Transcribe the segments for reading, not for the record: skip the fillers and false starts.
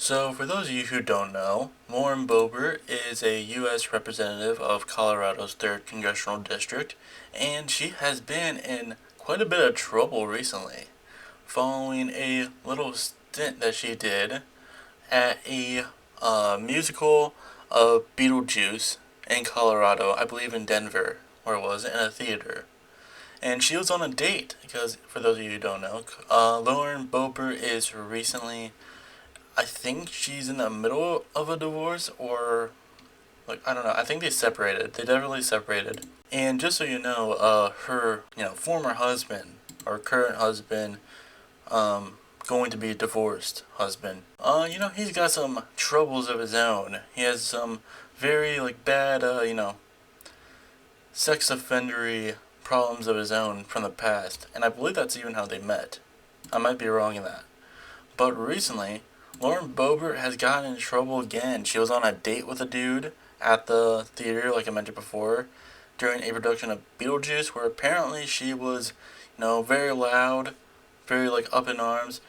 So, for those of you who don't know, Lauren Boebert is a U.S. representative of Colorado's 3rd Congressional District, and she has been in quite a bit of trouble recently, following a little stint that she did at a musical of Beetlejuice in Colorado, I believe in Denver, where it was, in a theater. And she was on a date, because for those of you who don't know, Lauren Boebert is recently, I think she's in the middle of a divorce, or I don't know. I think they separated. They definitely separated. And just so you know, her former husband or current husband, going to be a divorced husband. He's got some troubles of his own. He has some very bad sex offendery problems of his own from the past, and I believe that's even how they met. I might be wrong in that. But recently, Lauren Boebert has gotten in trouble again. She was on a date with a dude at the theater, like I mentioned before, during a production of Beetlejuice, where apparently she was, very loud, very up in arms.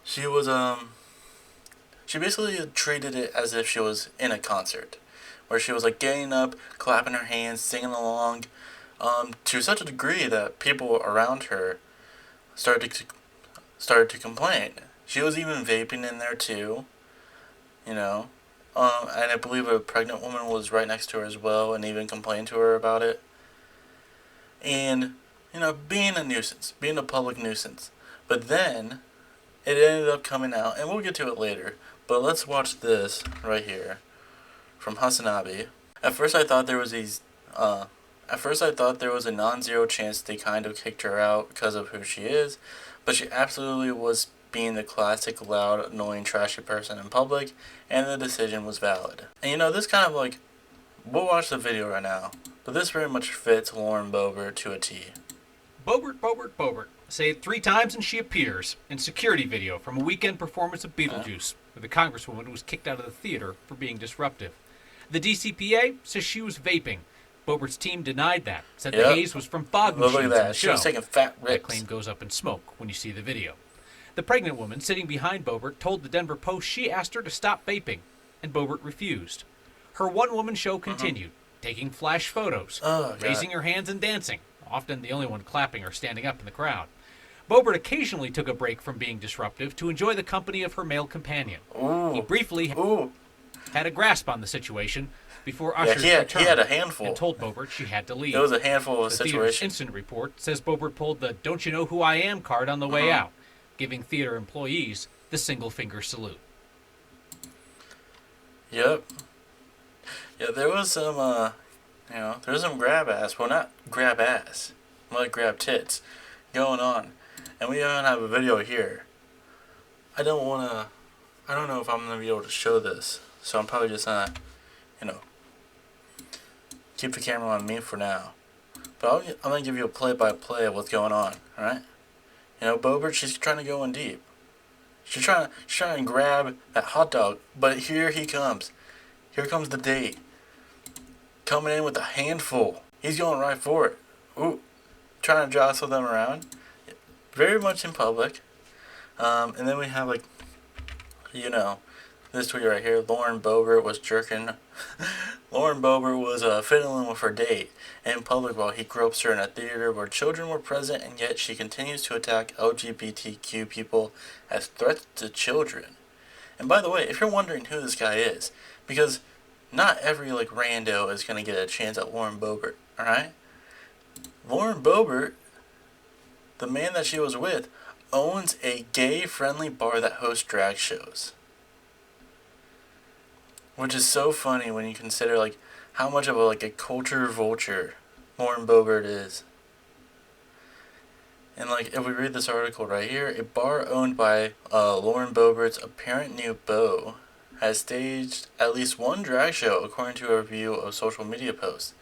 She was she basically treated it as if she was in a concert, where she was getting up, clapping her hands, singing along, to such a degree that people around her started to complain. She was even vaping in there too, and I believe a pregnant woman was right next to her as well, and even complained to her about it. And being a nuisance, being a public nuisance. But then it ended up coming out, and we'll get to it later. But let's watch this right here from Hasanabi. At first, I thought there was a non-zero chance they kind of kicked her out because of who she is, but she absolutely was being the classic loud, annoying, trashy person in public, and the decision was valid. And this kind of we'll watch the video right now, but this very much fits Lauren Boebert to a T. Boebert. Say it 3 times and she appears in security video from a weekend performance of Beetlejuice, where the congresswoman was kicked out of the theater for being disruptive. The DCPA says she was vaping. Boebert's team denied that, said the haze was from fog machines in the show. She was taking fat rips. That claim goes up in smoke when you see the video. The pregnant woman sitting behind Boebert told the Denver Post she asked her to stop vaping, and Boebert refused. Her one-woman show continued, taking flash photos, raising her hands and dancing, often the only one clapping or standing up in the crowd. Boebert occasionally took a break from being disruptive to enjoy the company of her male companion. He briefly had a grasp on the situation before ushers returned. He had a handful. And told Boebert she had to leave. It was a handful of a situation. The theater's incident report says Boebert pulled the "Don't you know who I am" card on the way out, giving theater employees the single-finger salute. Yep. Yeah, there was some, there was some grab ass. Well, not grab ass, more like grab tits going on. And we even have a video here. I don't know if I'm going to be able to show this, so I'm probably just going to, keep the camera on me for now. But I'm going to give you a play-by-play of what's going on, alright? Boebert, she's trying to go in deep. She's trying to grab that hot dog, but here he comes. Here comes the date. Coming in with a handful. He's going right for it. Ooh, trying to jostle them around. Very much in public. And then we have this tweet right here. Lauren Boebert was jerking. Lauren Boebert was fiddling with her date in public while he gropes her in a theater where children were present, and yet she continues to attack LGBTQ people as threats to children. And by the way, if you're wondering who this guy is, because not every rando is gonna get a chance at Lauren Boebert, alright? Lauren Boebert, the man that she was with, owns a gay-friendly bar that hosts drag shows. Which is so funny when you consider how much of a culture vulture Lauren Boebert is. And if we read this article right here, a bar owned by Lauren Boebert's apparent new beau has staged at least one drag show, according to a review of social media posts.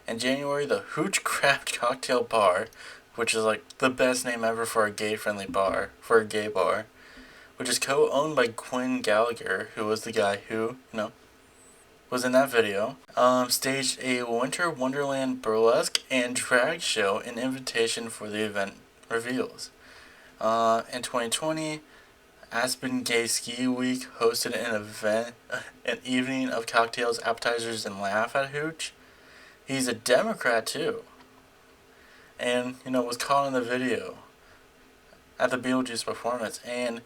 In January, the Hooch Craft Cocktail Bar, which is the best name ever for a gay-friendly bar, for a gay bar, which is co-owned by Quinn Gallagher, who was the guy who, was in that video, staged a Winter Wonderland burlesque and drag show in invitation for the event reveals. In 2020, Aspen Gay Ski Week hosted an evening of cocktails, appetizers, and laugh at Hooch. He's a Democrat too, and was caught in the video at the Beetlejuice performance. And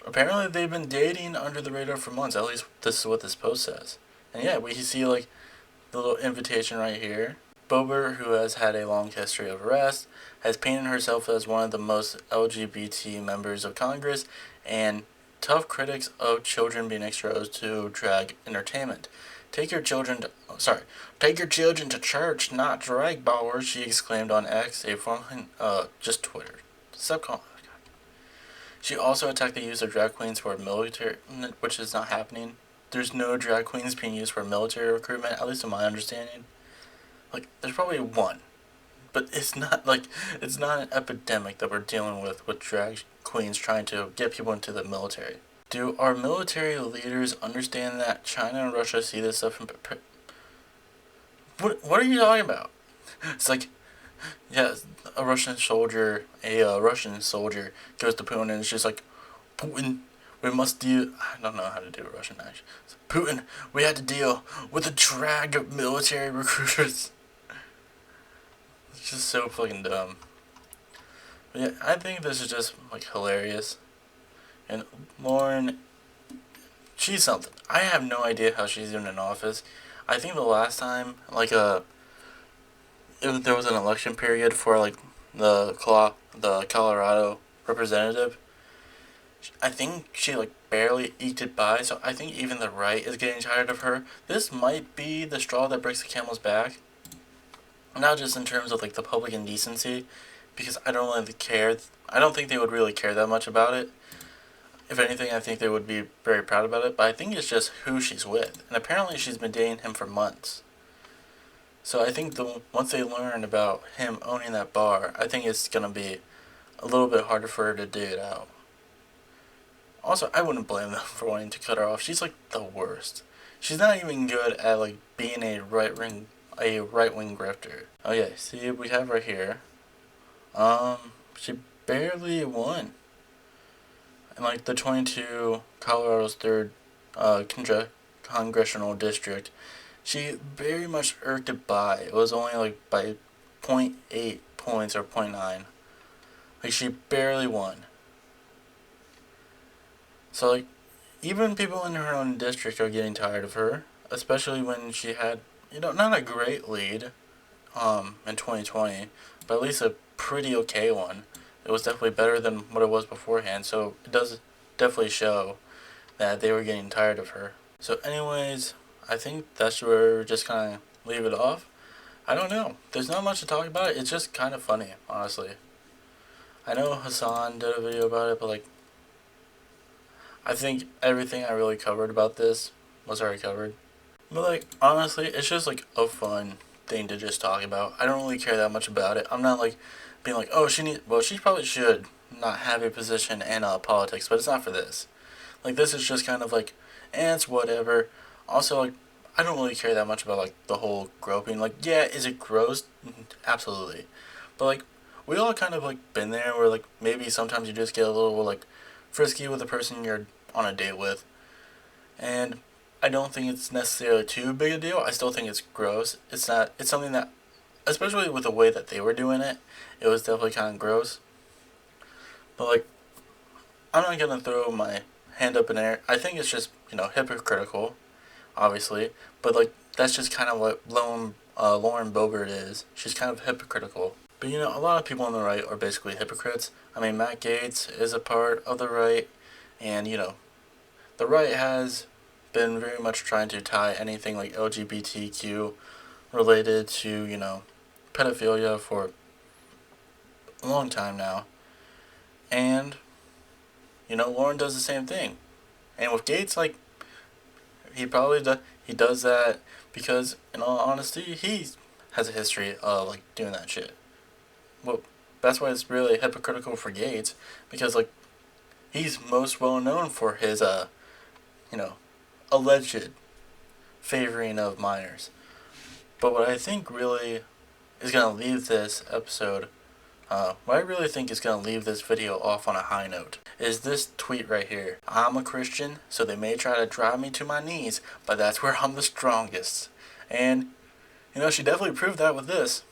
apparently, they've been dating under the radar for months. At least this is what this post says. And yeah, we see like the little invitation right here. Boebert, who has had a long history of arrest, has painted herself as one of the most LGBT members of Congress and tough critics of children being exposed to drag entertainment. Take your children to church, not drag bowers, she exclaimed on X, just Twitter. Stop calling. She also attacked the use of drag queens for military, which is not happening. There's no drag queens being used for military recruitment, at least in my understanding. Like, there's probably one, but it's not an epidemic that we're dealing with drag queens trying to get people into the military. Do our military leaders understand that China and Russia see this stuff? What are you talking about? It's like, yeah, a Russian soldier goes to Putin and it's just like, Putin, we must deal. I don't know how to do a Russian accent. Putin, we had to deal with a drag of military recruiters. It's just so fucking dumb. But yeah, I think this is just like hilarious. And Lauren, she's something. I have no idea how she's even in office. I think the last time there was an election period for like the Colorado representative, I think she like barely eked it by. So I think even the right is getting tired of her. This might be the straw that breaks the camel's back. Not just in terms of like the public indecency, because I don't really care. I don't think they would really care that much about it. If anything, I think they would be very proud about it. But I think it's just who she's with, and apparently she's been dating him for months. So I think once they learn about him owning that bar, I think it's gonna be a little bit harder for her to dig it out. Also, I wouldn't blame them for wanting to cut her off. She's like the worst. She's not even good at like being a right wing grifter. Oh yeah, see we have right here. She barely won. In like the 22 Colorado's third congressional district, she very much irked it by. It was only like by 0.8 points or 0.9. Like she barely won. So like even people in her own district are getting tired of her, especially when she had not a great lead in 2020, but at least a pretty okay one. It was definitely better than what it was beforehand, so it does definitely show that they were getting tired of her. So anyways, I think that's where we're just kind of leave it off. I don't know. There's not much to talk about. It's just kind of funny, honestly. I know Hassan did a video about it, but like, I think everything I really covered about this was already covered. But like, honestly, it's just like a fun thing to just talk about. I don't really care that much about it. I'm not like being like, oh, she probably should not have a position in politics, but it's not for this. Like, this is just kind of like, it's whatever. Also, like, I don't really care that much about like the whole groping. Like, yeah, is it gross? Absolutely. But like, we all kind of like been there where like maybe sometimes you just get a little like frisky with the person you're on a date with, and I don't think it's necessarily too big a deal. I still think it's gross. It's not. It's something that, especially with the way that they were doing it, it was definitely kind of gross. But like, I'm not gonna throw my hand up in the air. I think it's just hypocritical, obviously. But like, that's just kind of what Lauren Boebert is. She's kind of hypocritical. But a lot of people on the right are basically hypocrites. I mean, Matt Gaetz is a part of the right, and the right has been very much trying to tie anything like LGBTQ related to, pedophilia for a long time now. And, Lauren does the same thing. And with Gaetz, like, he does that because, in all honesty, he has a history of, like, doing that shit. Well, that's why it's really hypocritical for Gaetz, because, like, he's most well known for his, alleged favoring of minors. But what I think really is going to leave this episode what I really think is going to leave this video off on a high note is this tweet right here. I'm a Christian, so they may try to drive me to my knees, but that's where I'm the strongest. And, she definitely proved that with this.